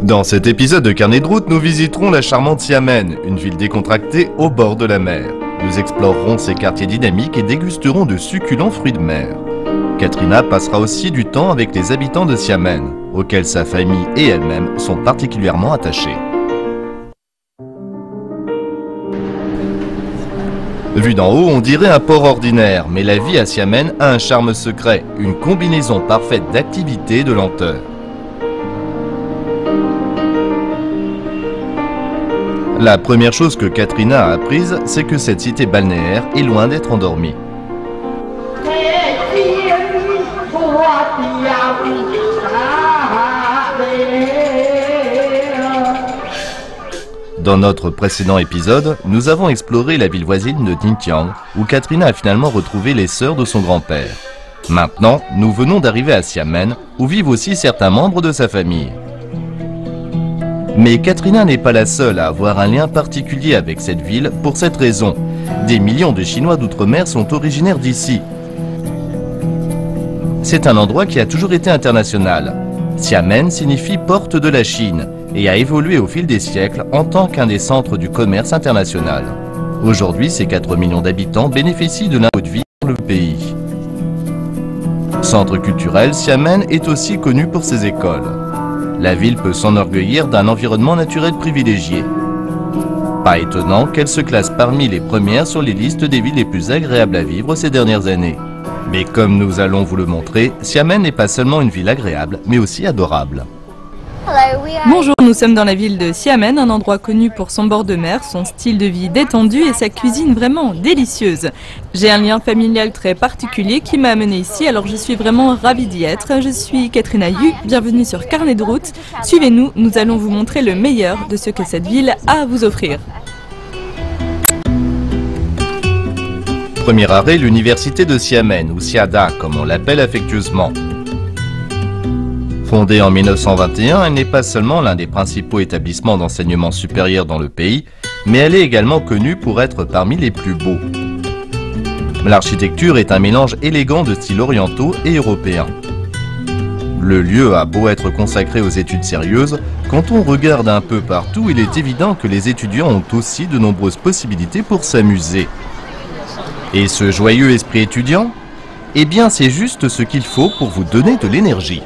Dans cet épisode de Carnet de route, nous visiterons la charmante Xiamen, une ville décontractée au bord de la mer. Nous explorerons ses quartiers dynamiques et dégusterons de succulents fruits de mer. Katrina passera aussi du temps avec les habitants de Xiamen, auxquels sa famille et elle-même sont particulièrement attachées. Vu d'en haut, on dirait un port ordinaire, mais la vie à Xiamen a un charme secret, une combinaison parfaite d'activité et de lenteur. La première chose que Katrina a apprise, c'est que cette cité balnéaire est loin d'être endormie. Dans notre précédent épisode, nous avons exploré la ville voisine de Dintian, où Katrina a finalement retrouvé les sœurs de son grand-père. Maintenant, nous venons d'arriver à Xiamen, où vivent aussi certains membres de sa famille. Mais Katrina n'est pas la seule à avoir un lien particulier avec cette ville pour cette raison. Des millions de Chinois d'outre-mer sont originaires d'ici. C'est un endroit qui a toujours été international. Xiamen signifie porte de la Chine et a évolué au fil des siècles en tant qu'un des centres du commerce international. Aujourd'hui, ces 4 millions d'habitants bénéficient de l'impôt de vie dans le pays. Centre culturel, Xiamen est aussi connu pour ses écoles. La ville peut s'enorgueillir d'un environnement naturel privilégié. Pas étonnant qu'elle se classe parmi les premières sur les listes des villes les plus agréables à vivre ces dernières années. Mais comme nous allons vous le montrer, Xiamen n'est pas seulement une ville agréable, mais aussi adorable. Bonjour, nous sommes dans la ville de Xiamen, un endroit connu pour son bord de mer, son style de vie détendu et sa cuisine vraiment délicieuse. J'ai un lien familial très particulier qui m'a amené ici, alors je suis vraiment ravie d'y être. Je suis Katrina Yu, bienvenue sur Carnet de route. Suivez-nous, nous allons vous montrer le meilleur de ce que cette ville a à vous offrir. Premier arrêt, l'université de Xiamen, ou Xiada comme on l'appelle affectueusement. Fondée en 1921, elle n'est pas seulement l'un des principaux établissements d'enseignement supérieur dans le pays, mais elle est également connue pour être parmi les plus beaux. L'architecture est un mélange élégant de styles orientaux et européens. Le lieu a beau être consacré aux études sérieuses, quand on regarde un peu partout, il est évident que les étudiants ont aussi de nombreuses possibilités pour s'amuser. Et ce joyeux esprit étudiant? Eh bien, c'est juste ce qu'il faut pour vous donner de l'énergie.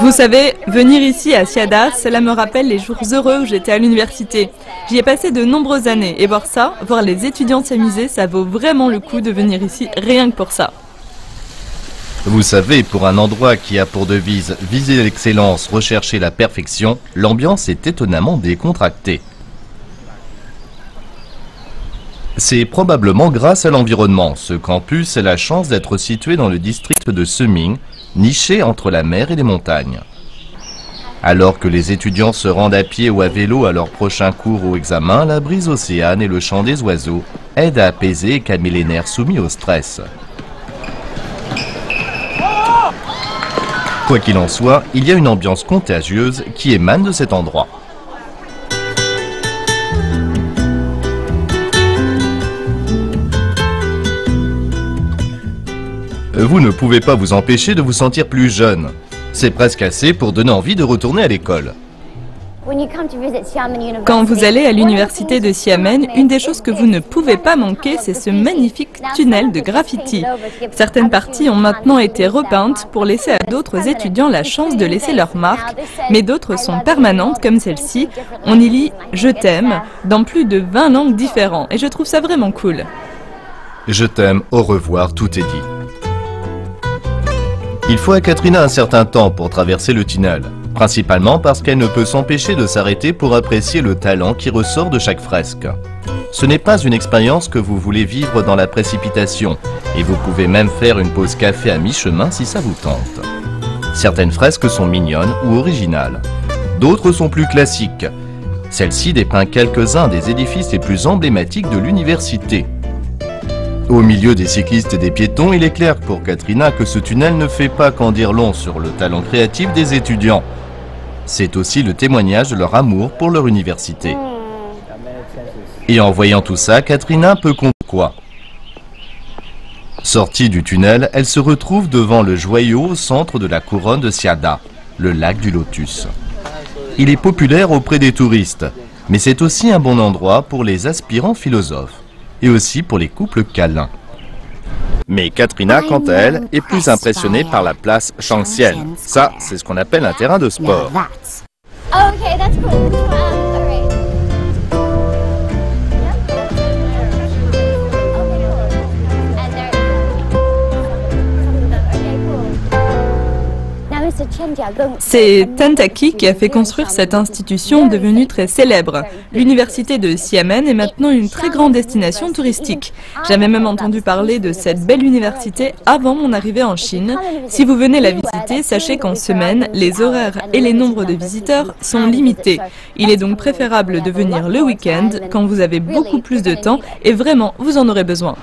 Vous savez, venir ici à Xiada, cela me rappelle les jours heureux où j'étais à l'université. J'y ai passé de nombreuses années et voir les étudiants s'amuser, ça vaut vraiment le coup de venir ici rien que pour ça. Vous savez, pour un endroit qui a pour devise « viser l'excellence, rechercher la perfection », l'ambiance est étonnamment décontractée. C'est probablement grâce à l'environnement. Ce campus a la chance d'être situé dans le district de Seming, niché entre la mer et les montagnes. Alors que les étudiants se rendent à pied ou à vélo à leur prochain cours ou examen, la brise océane et le chant des oiseaux aident à apaiser et calmer les nerfs soumis au stress. Quoi qu'il en soit, il y a une ambiance contagieuse qui émane de cet endroit. Vous ne pouvez pas vous empêcher de vous sentir plus jeune. C'est presque assez pour donner envie de retourner à l'école. Quand vous allez à l'université de Xiamen, une des choses que vous ne pouvez pas manquer, c'est ce magnifique tunnel de graffiti. Certaines parties ont maintenant été repeintes pour laisser à d'autres étudiants la chance de laisser leur marque, mais d'autres sont permanentes comme celle-ci. On y lit « Je t'aime » dans plus de 20 langues différentes et je trouve ça vraiment cool. Je t'aime, au revoir, tout est dit. Il faut à Katrina un certain temps pour traverser le tunnel, principalement parce qu'elle ne peut s'empêcher de s'arrêter pour apprécier le talent qui ressort de chaque fresque. Ce n'est pas une expérience que vous voulez vivre dans la précipitation, et vous pouvez même faire une pause café à mi-chemin si ça vous tente. Certaines fresques sont mignonnes ou originales, d'autres sont plus classiques. Celle-ci dépeint quelques-uns des édifices les plus emblématiques de l'université. Au milieu des cyclistes et des piétons, il est clair pour Katrina que ce tunnel ne fait pas qu'en dire long sur le talent créatif des étudiants. C'est aussi le témoignage de leur amour pour leur université. Et en voyant tout ça, Katrina peut comprendre quoi. Sortie du tunnel, elle se retrouve devant le joyau au centre de la couronne de Siada, le lac du Lotus. Il est populaire auprès des touristes, mais c'est aussi un bon endroit pour les aspirants philosophes et aussi pour les couples câlins. Mais Katrina, quant à elle, est plus impressionnée par la place Shangxian. Ça, c'est ce qu'on appelle un terrain de sport. Okay, that's cool. Alright. C'est Tantaki qui a fait construire cette institution devenue très célèbre. L'université de Xiamen est maintenant une très grande destination touristique. J'avais même entendu parler de cette belle université avant mon arrivée en Chine. Si vous venez la visiter, sachez qu'en semaine, les horaires et les nombres de visiteurs sont limités. Il est donc préférable de venir le week-end quand vous avez beaucoup plus de temps et vraiment vous en aurez besoin.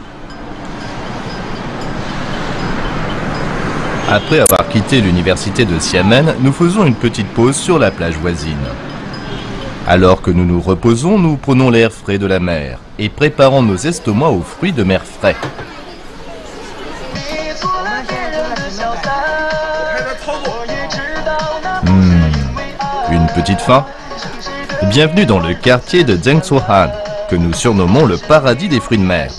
Après avoir quitté l'université de Xiamen, nous faisons une petite pause sur la plage voisine. Alors que nous nous reposons, nous prenons l'air frais de la mer et préparons nos estomacs aux fruits de mer frais. Une petite faim? Bienvenue dans le quartier de Zhengzuohan, que nous surnommons le paradis des fruits de mer.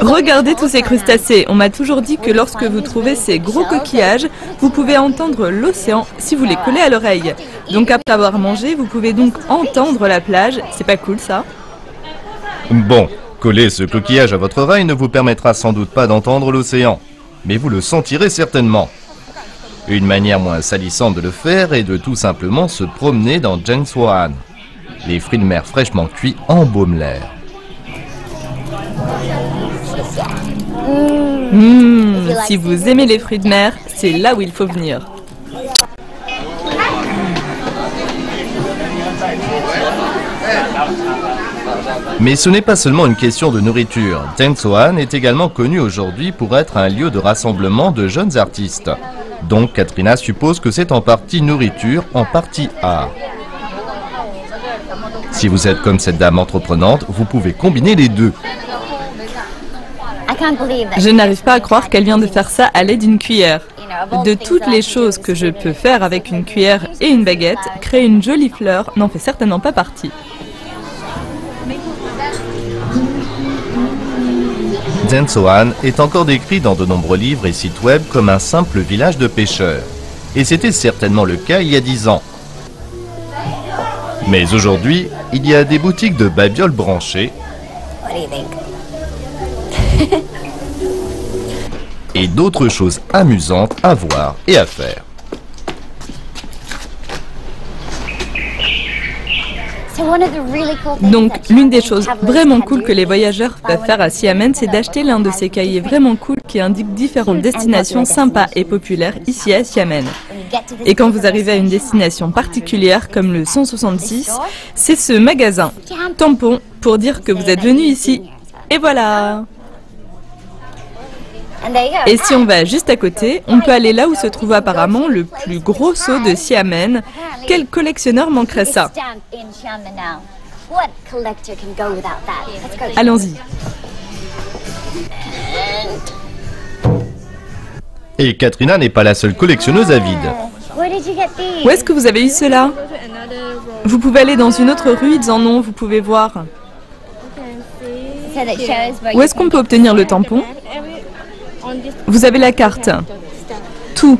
Regardez tous ces crustacés. On m'a toujours dit que lorsque vous trouvez ces gros coquillages, vous pouvez entendre l'océan si vous les collez à l'oreille. Donc après avoir mangé, vous pouvez donc entendre la plage. C'est pas cool ça? Bon, coller ce coquillage à votre oreille ne vous permettra sans doute pas d'entendre l'océan, mais vous le sentirez certainement. Une manière moins salissante de le faire est de tout simplement se promener dans Zhengzuohan. Les fruits de mer fraîchement cuits embaument l'air. Si vous aimez les fruits de mer, c'est là où il faut venir. Mais ce n'est pas seulement une question de nourriture. Zhengzuohan est également connu aujourd'hui pour être un lieu de rassemblement de jeunes artistes. Donc Katrina suppose que c'est en partie nourriture, en partie art. Si vous êtes comme cette dame entreprenante, vous pouvez combiner les deux. Je n'arrive pas à croire qu'elle vient de faire ça à l'aide d'une cuillère. De toutes les choses que je peux faire avec une cuillère et une baguette, créer une jolie fleur n'en fait certainement pas partie. Zhengzuohan est encore décrit dans de nombreux livres et sites web comme un simple village de pêcheurs. Et c'était certainement le cas il y a 10 ans. Mais aujourd'hui, il y a des boutiques de babioles branchées et d'autres choses amusantes à voir et à faire. Donc, l'une des choses vraiment cool que les voyageurs peuvent faire à Xiamen, c'est d'acheter l'un de ces cahiers vraiment cool qui indique différentes destinations sympas et populaires ici à Xiamen. Et quand vous arrivez à une destination particulière comme le 166, c'est ce magasin tampon pour dire que vous êtes venu ici. Et voilà! Et si on va juste à côté, on peut aller là où se trouve apparemment le plus gros seau de Xiamen. Quel collectionneur manquerait ça? Allons-y. Et Katrina n'est pas la seule collectionneuse avide. Où est-ce que vous avez eu cela? Vous pouvez aller dans une autre rue, ils en ont, vous pouvez voir. Où est-ce qu'on peut obtenir le tampon? Vous avez la carte. Tout.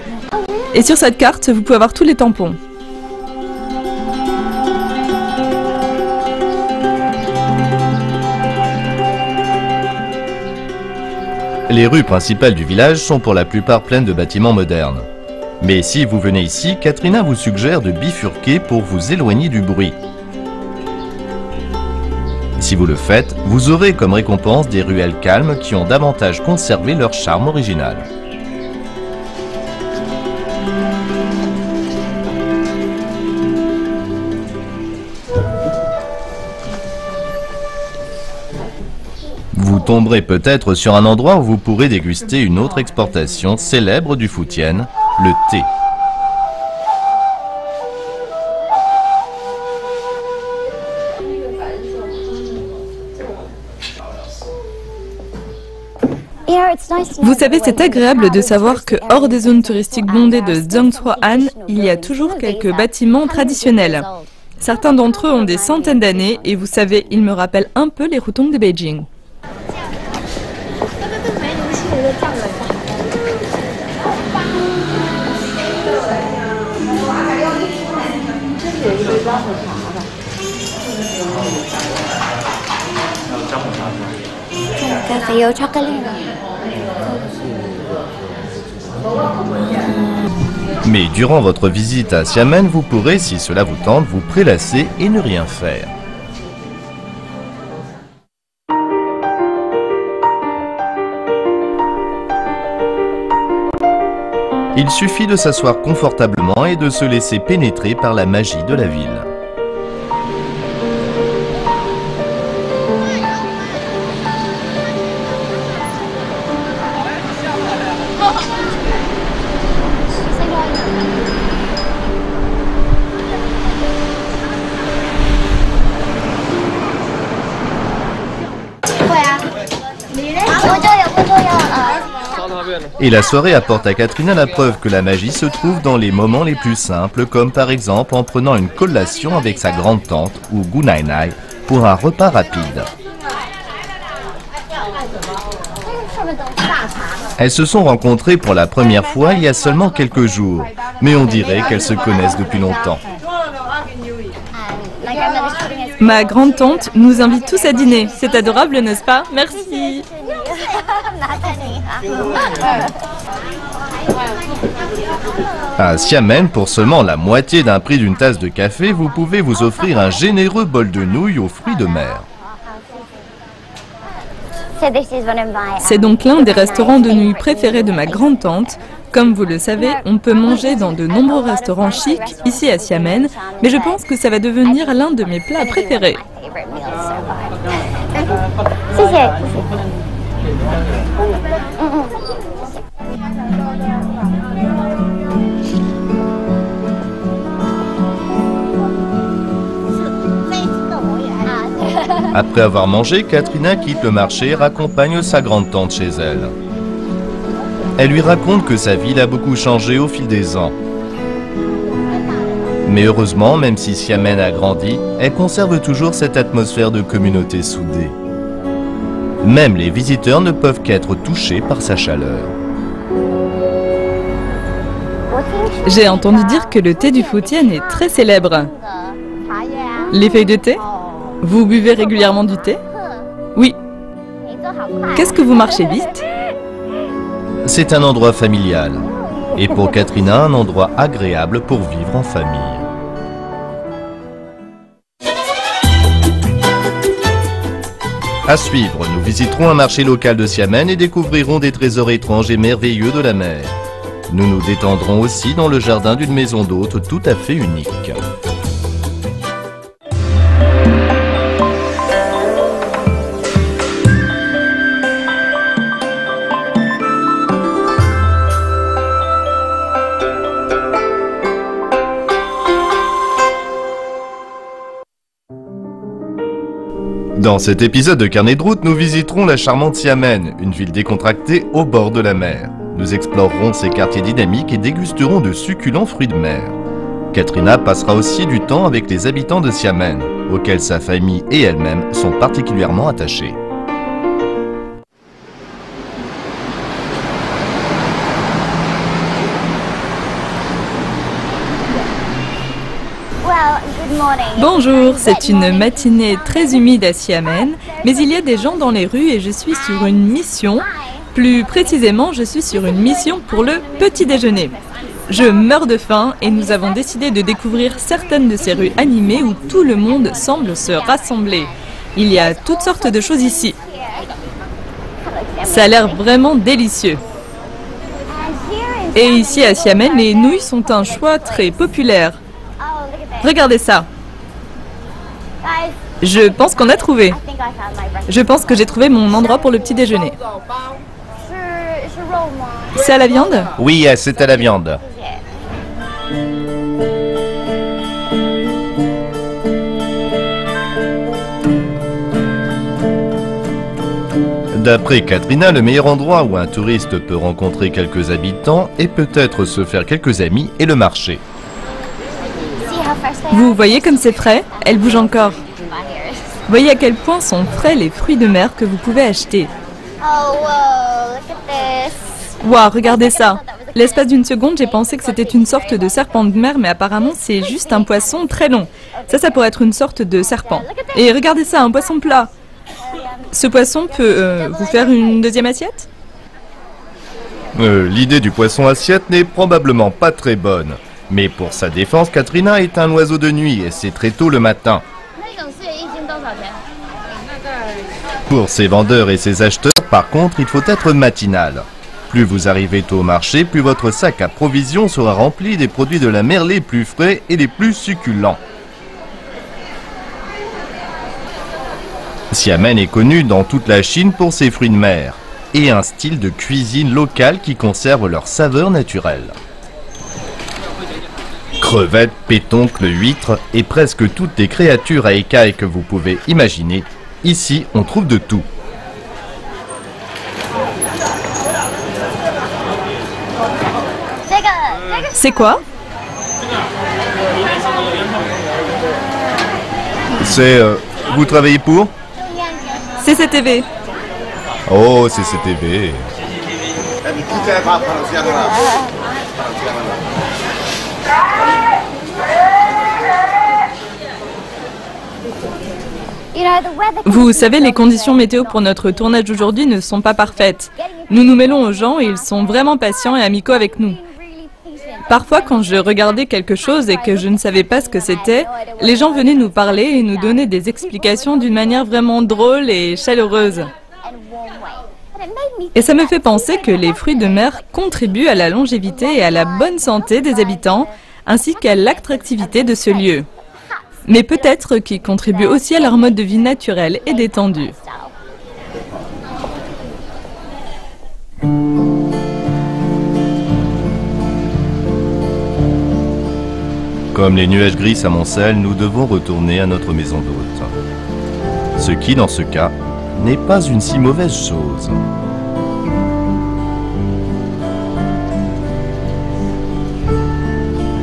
Et sur cette carte, vous pouvez avoir tous les tampons. Les rues principales du village sont pour la plupart pleines de bâtiments modernes. Mais si vous venez ici, Katrina vous suggère de bifurquer pour vous éloigner du bruit. Si vous le faites, vous aurez comme récompense des ruelles calmes qui ont davantage conservé leur charme original. Vous tomberez peut-être sur un endroit où vous pourrez déguster une autre exportation célèbre du Fujian, le thé. Vous savez, c'est agréable de savoir que hors des zones touristiques bondées de Zhangzuo'an, il y a toujours quelques bâtiments traditionnels. Certains d'entre eux ont des centaines d'années et vous savez, ils me rappellent un peu les Hutong de Beijing. Mais durant votre visite à Xiamen, vous pourrez, si cela vous tente, vous prélasser et ne rien faire. Il suffit de s'asseoir confortablement et de se laisser pénétrer par la magie de la ville. Et la soirée apporte à Katrina la preuve que la magie se trouve dans les moments les plus simples, comme par exemple en prenant une collation avec sa grande-tante ou Gunainai pour un repas rapide. Elles se sont rencontrées pour la première fois il y a seulement quelques jours, mais on dirait qu'elles se connaissent depuis longtemps. Ma grande-tante nous invite tous à dîner. C'est adorable, n'est-ce pas? Merci. À Xiamen, pour seulement la moitié d'un prix d'une tasse de café, vous pouvez vous offrir un généreux bol de nouilles aux fruits de mer. C'est donc l'un des restaurants de nuit préférés de ma grande-tante. Comme vous le savez, on peut manger dans de nombreux restaurants chics ici à Xiamen, mais je pense que ça va devenir l'un de mes plats préférés. Après avoir mangé, Katrina quitte le marché et raccompagne sa grande-tante chez elle. Elle lui raconte que sa ville a beaucoup changé au fil des ans. Mais heureusement, même si Xiamen a grandi, elle conserve toujours cette atmosphère de communauté soudée. Même les visiteurs ne peuvent qu'être touchés par sa chaleur. J'ai entendu dire que le thé du Fujian est très célèbre. Les feuilles de thé? Vous buvez régulièrement du thé? Oui. Qu'est-ce que vous marchez vite? C'est un endroit familial. Et pour Katrina, un endroit agréable pour vivre en famille. À suivre, nous visiterons un marché local de Xiamen et découvrirons des trésors étranges et merveilleux de la mer. Nous nous détendrons aussi dans le jardin d'une maison d'hôtes tout à fait unique. Dans cet épisode de Carnet de route, nous visiterons la charmante Xiamen, une ville décontractée au bord de la mer. Nous explorerons ses quartiers dynamiques et dégusterons de succulents fruits de mer. Katrina passera aussi du temps avec les habitants de Xiamen, auxquels sa famille et elle-même sont particulièrement attachées. Bonjour, c'est une matinée très humide à Xiamen, mais il y a des gens dans les rues et je suis sur une mission. Plus précisément, je suis sur une mission pour le petit déjeuner. Je meurs de faim et nous avons décidé de découvrir certaines de ces rues animées où tout le monde semble se rassembler. Il y a toutes sortes de choses ici. Ça a l'air vraiment délicieux. Et ici à Xiamen, les nouilles sont un choix très populaire. Regardez ça. Je pense qu'on a trouvé. Je pense que j'ai trouvé mon endroit pour le petit déjeuner. C'est à la viande? Oui, c'est à la viande. D'après Katrina, le meilleur endroit où un touriste peut rencontrer quelques habitants est peut-être se faire quelques amis et le marché. Vous voyez comme c'est frais? Elle bouge encore. Voyez à quel point sont frais les fruits de mer que vous pouvez acheter. Waouh, regardez ça. L'espace d'une seconde, j'ai pensé que c'était une sorte de serpent de mer, mais apparemment c'est juste un poisson très long. Ça pourrait être une sorte de serpent. Et regardez ça, un poisson plat. Ce poisson peut vous faire une deuxième assiette? L'idée du poisson assiette n'est probablement pas très bonne. Mais pour sa défense, Katrina est un oiseau de nuit et c'est très tôt le matin. Pour ses vendeurs et ses acheteurs, par contre, il faut être matinal. Plus vous arrivez tôt au marché, plus votre sac à provisions sera rempli des produits de la mer les plus frais et les plus succulents. Xiamen est connu dans toute la Chine pour ses fruits de mer et un style de cuisine locale qui conserve leur saveur naturelle. Crevettes, pétoncles, huîtres et presque toutes les créatures à écailles que vous pouvez imaginer, ici on trouve de tout. C'est quoi? C'est... vous travaillez pour? CCTV. Oh, CCTV. Vous savez, les conditions météo pour notre tournage aujourd'hui ne sont pas parfaites. Nous nous mêlons aux gens et ils sont vraiment patients et amicaux avec nous. Parfois, quand je regardais quelque chose et que je ne savais pas ce que c'était, les gens venaient nous parler et nous donner des explications d'une manière vraiment drôle et chaleureuse. Et ça me fait penser que les fruits de mer contribuent à la longévité et à la bonne santé des habitants, ainsi qu'à l'attractivité de ce lieu. Mais peut-être qu'ils contribuent aussi à leur mode de vie naturel et détendu. Comme les nuages gris s'amoncellent, nous devons retourner à notre maison d'hôte. Ce qui, dans ce cas, n'est pas une si mauvaise chose.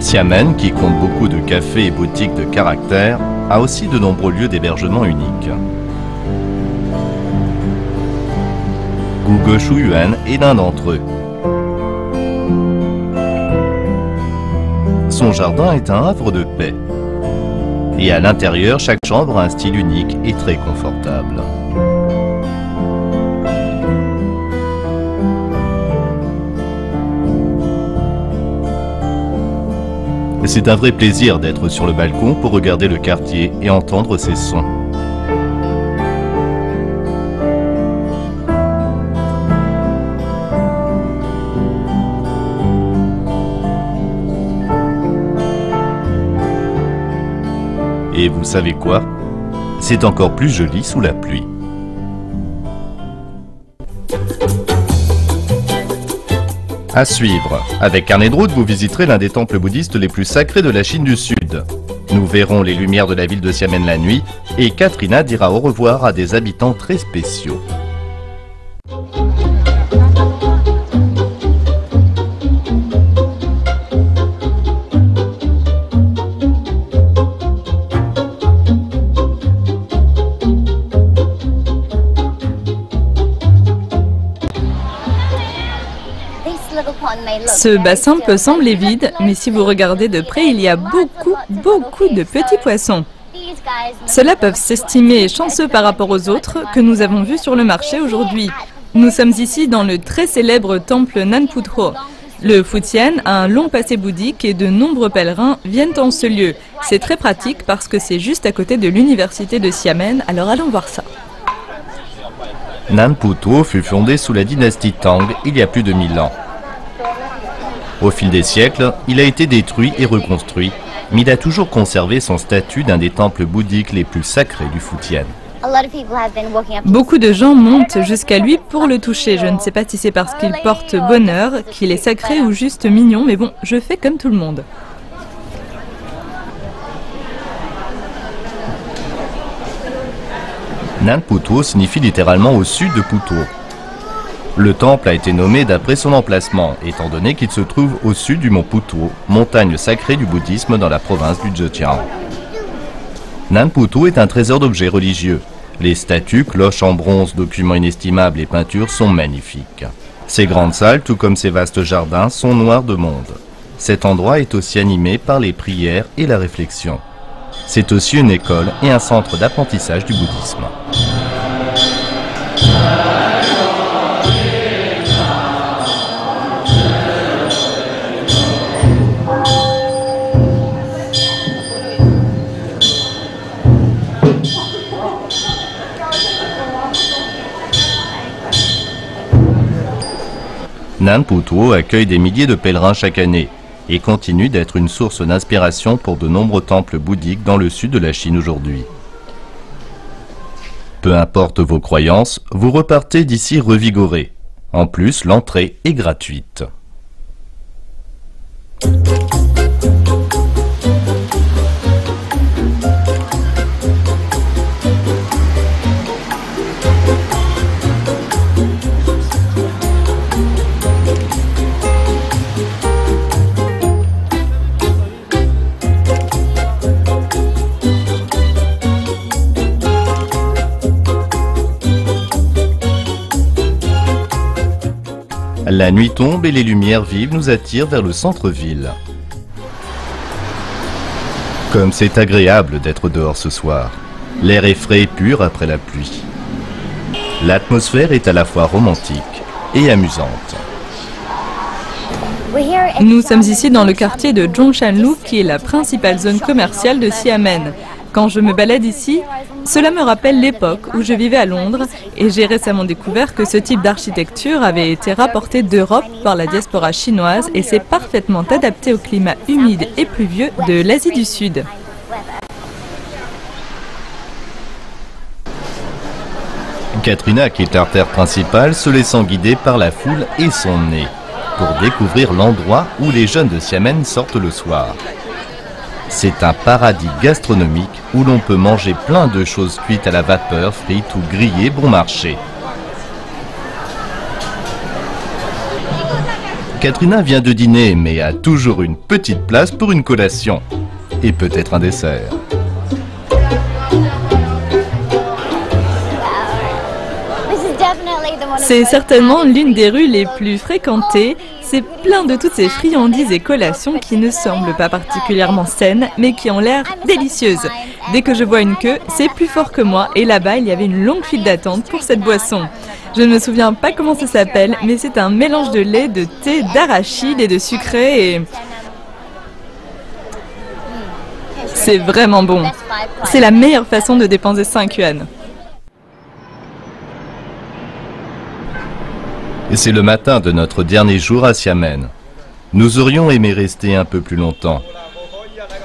Xiamen, qui compte beaucoup de cafés et boutiques de caractère, a aussi de nombreux lieux d'hébergement uniques. Guge Shuyuan est l'un d'entre eux. Son jardin est un havre de paix. Et à l'intérieur, chaque chambre a un style unique et très confortable. C'est un vrai plaisir d'être sur le balcon pour regarder le quartier et entendre ses sons. Et vous savez quoi? C'est encore plus joli sous la pluie. À suivre, avec Carnet de route, vous visiterez l'un des temples bouddhistes les plus sacrés de la Chine du Sud. Nous verrons les lumières de la ville de Xiamen la nuit et Katrina dira au revoir à des habitants très spéciaux. Ce bassin peut sembler vide, mais si vous regardez de près, il y a beaucoup de petits poissons. Ceux-là peuvent s'estimer chanceux par rapport aux autres que nous avons vus sur le marché aujourd'hui. Nous sommes ici dans le très célèbre temple Nanputro. Le Fujian a un long passé bouddhique et de nombreux pèlerins viennent en ce lieu. C'est très pratique parce que c'est juste à côté de l'université de Xiamen, alors allons voir ça. Nanputro fut fondé sous la dynastie Tang il y a plus de 1000 ans. Au fil des siècles, il a été détruit et reconstruit, Mais il a toujours conservé son statut d'un des temples bouddhiques les plus sacrés du Fujian. Beaucoup de gens montent jusqu'à lui pour le toucher. Je ne sais pas si c'est parce qu'il porte bonheur, qu'il est sacré ou juste mignon, mais bon, je fais comme tout le monde. Nanputuo signifie littéralement au sud de Putuo. Le temple a été nommé d'après son emplacement, étant donné qu'il se trouve au sud du mont Putuo, montagne sacrée du bouddhisme dans la province du Zhejiang. Nanputuo est un trésor d'objets religieux. Les statues, cloches en bronze, documents inestimables et peintures sont magnifiques. Ces grandes salles, tout comme ces vastes jardins, sont noirs de monde. Cet endroit est aussi animé par les prières et la réflexion. C'est aussi une école et un centre d'apprentissage du bouddhisme. Nanputuo accueille des milliers de pèlerins chaque année et continue d'être une source d'inspiration pour de nombreux temples bouddhiques dans le sud de la Chine aujourd'hui. Peu importe vos croyances, vous repartez d'ici revigoré. En plus, l'entrée est gratuite. La nuit tombe et les lumières vives nous attirent vers le centre-ville. Comme c'est agréable d'être dehors ce soir. L'air est frais et pur après la pluie. L'atmosphère est à la fois romantique et amusante. Nous sommes ici dans le quartier de Zhongshanlu, qui est la principale zone commerciale de Xiamen. Quand je me balade ici, cela me rappelle l'époque où je vivais à Londres et j'ai récemment découvert que ce type d'architecture avait été rapporté d'Europe par la diaspora chinoise et s'est parfaitement adapté au climat humide et pluvieux de l'Asie du Sud. Katrina quitte l'artère principale, se laissant guider par la foule et son nez, pour découvrir l'endroit où les jeunes de Xiamen sortent le soir. C'est un paradis gastronomique où l'on peut manger plein de choses cuites à la vapeur, frites ou grillées bon marché. Katrina vient de dîner mais a toujours une petite place pour une collation et peut-être un dessert. C'est certainement l'une des rues les plus fréquentées. C'est plein de toutes ces friandises et collations qui ne semblent pas particulièrement saines, mais qui ont l'air délicieuses. Dès que je vois une queue, c'est plus fort que moi, et là-bas, il y avait une longue file d'attente pour cette boisson. Je ne me souviens pas comment ça s'appelle, mais c'est un mélange de lait, de thé, d'arachide et de sucré, et c'est vraiment bon. C'est la meilleure façon de dépenser 5 yuan. Et c'est le matin de notre dernier jour à Xiamen. Nous aurions aimé rester un peu plus longtemps.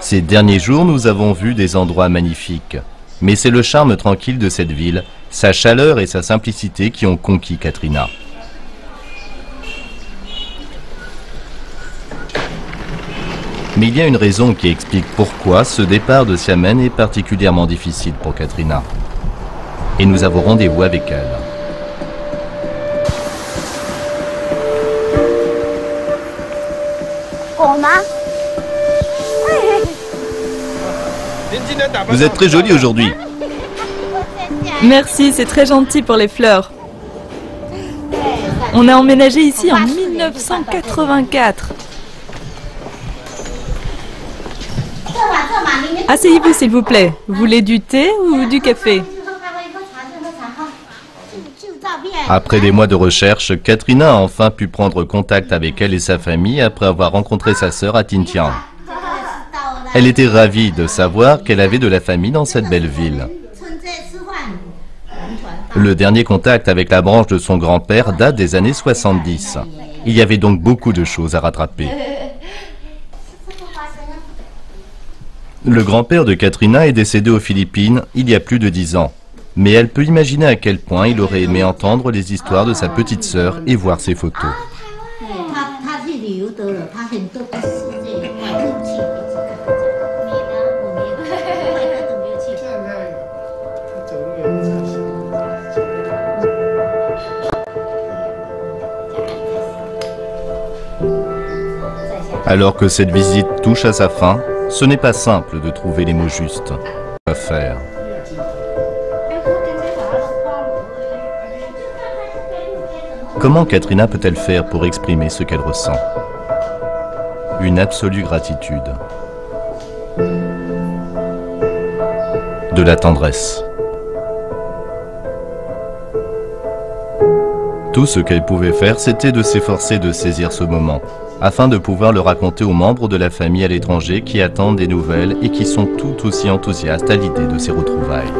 Ces derniers jours, nous avons vu des endroits magnifiques. Mais c'est le charme tranquille de cette ville, sa chaleur et sa simplicité qui ont conquis Katrina. Mais il y a une raison qui explique pourquoi ce départ de Xiamen est particulièrement difficile pour Katrina. Et nous avons rendez-vous avec elle. Vous êtes très jolie aujourd'hui. Merci, c'est très gentil pour les fleurs. On a emménagé ici en 1984. Asseyez-vous s'il vous plaît. Vous voulez du thé ou du café? Après des mois de recherche, Katrina a enfin pu prendre contact avec elle et sa famille après avoir rencontré sa sœur à Tintian. Elle était ravie de savoir qu'elle avait de la famille dans cette belle ville. Le dernier contact avec la branche de son grand-père date des années 70. Il y avait donc beaucoup de choses à rattraper. Le grand-père de Katrina est décédé aux Philippines il y a plus de 10 ans. Mais elle peut imaginer à quel point il aurait aimé entendre les histoires de sa petite sœur et voir ses photos. Alors que cette visite touche à sa fin, ce n'est pas simple de trouver les mots justes. Quoi faire ? Comment Katrina peut-elle faire pour exprimer ce qu'elle ressent? Une absolue gratitude. De la tendresse. Tout ce qu'elle pouvait faire, c'était de s'efforcer de saisir ce moment, afin de pouvoir le raconter aux membres de la famille à l'étranger qui attendent des nouvelles et qui sont tout aussi enthousiastes à l'idée de ces retrouvailles.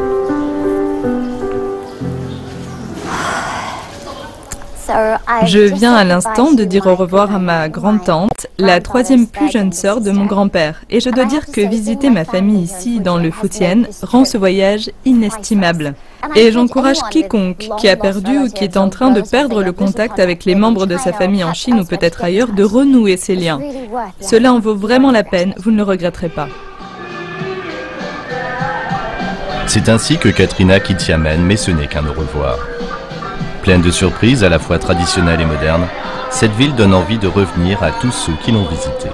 Je viens à l'instant de dire au revoir à ma grande-tante, la troisième plus jeune sœur de mon grand-père. Et je dois dire que visiter ma famille ici, dans le Fujian, rend ce voyage inestimable. Et j'encourage quiconque qui a perdu ou qui est en train de perdre le contact avec les membres de sa famille en Chine ou peut-être ailleurs, de renouer ces liens. Cela en vaut vraiment la peine, vous ne le regretterez pas. C'est ainsi que Katrina quitte Xiamen, mais ce n'est qu'un au revoir. Pleine de surprises à la fois traditionnelles et modernes, cette ville donne envie de revenir à tous ceux qui l'ont visitée.